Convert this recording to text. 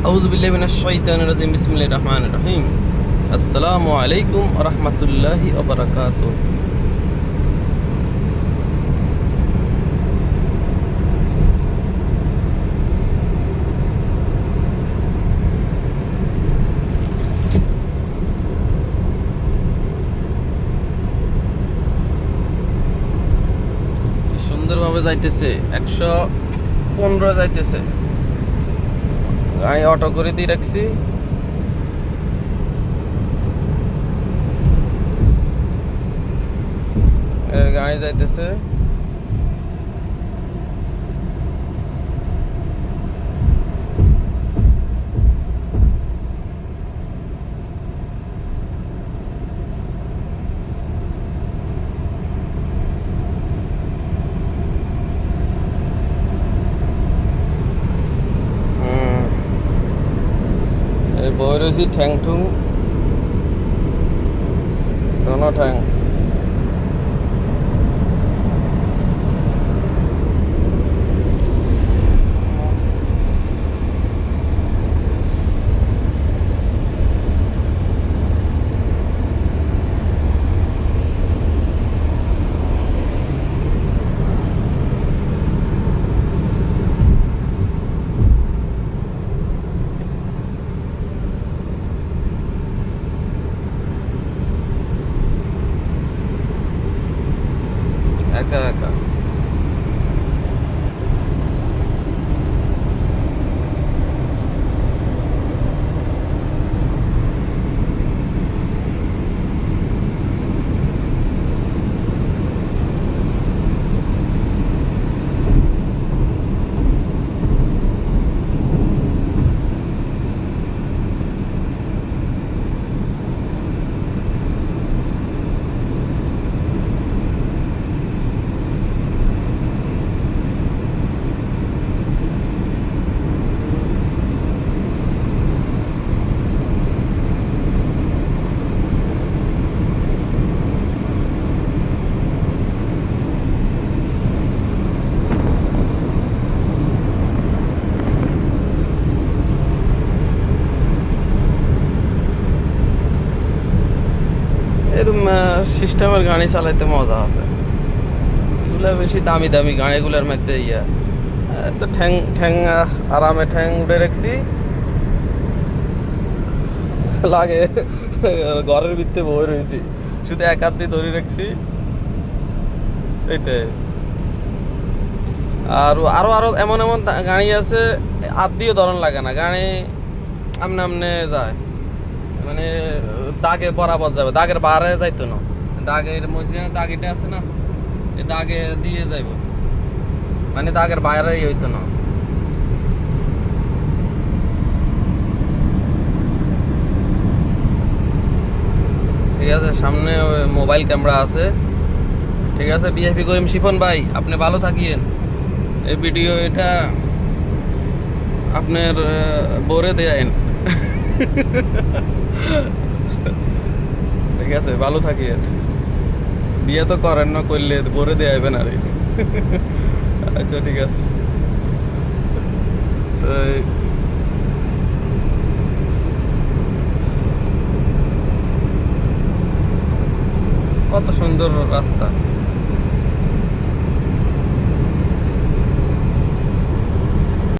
আউযু বিল্লাহি মিনাশ শাইতানির রাজিম বিসমিল্লাহির রহমানির রহিম। আসসালামু আলাইকুম ওয়া রাহমাতুল্লাহি ওয়া বারাকাতুহু। সুন্দরভাবে যাইতেছে, 115 যাইতেছে। গাড়ি অটো করে দিয়ে রাখছি। গাড়ি যাইতেছে। বই রয়েছি ঠ্যাং ঠুং দোনো ঠ্যাং। একা একা এরকম সিস্টেমের গাড়ি চালাইতে মজা আছে। এগুলো বেশি দামি দামি গাড়িগুলোর মধ্যে ইয়ে আছে। তো ঠ্যাং ঠ্যাং আরামে ঠ্যাং উঠে রাখছি, লাগে ঘরের ভিতরে বই রয়েছি, শুধু এক হাত দিয়ে ধরে রাখছি, এটাই। আর আরো আরো এমন এমন গাড়ি আছে, হাত দিয়ে ধরন লাগে না, গাড়ি আমনে আমনে যায়, মানে দাগে বরাবর যাবে, দাগের বারে যাইতো না, দাগের মসজিদে দাগিটা আছে না, এই দাগে দিয়ে যাইব, মানে দাগের বাইরে হইতো না। ঠিক আছে, সামনে মোবাইল ক্যামেরা আছে। ঠিক আছে, বিএফপি করিম শিফন ভাই, আপনি ভালো থাকিয়েন। এই ভিডিও এটা আপনার বোরে দেন। ঠিক আছে, ভালো থাকিয়েন। বিয়ে তো করেন না, করলে বোরে দেয়াইবেন আর। আচ্ছা ঠিক আছে। তো কত সুন্দর রাস্তা।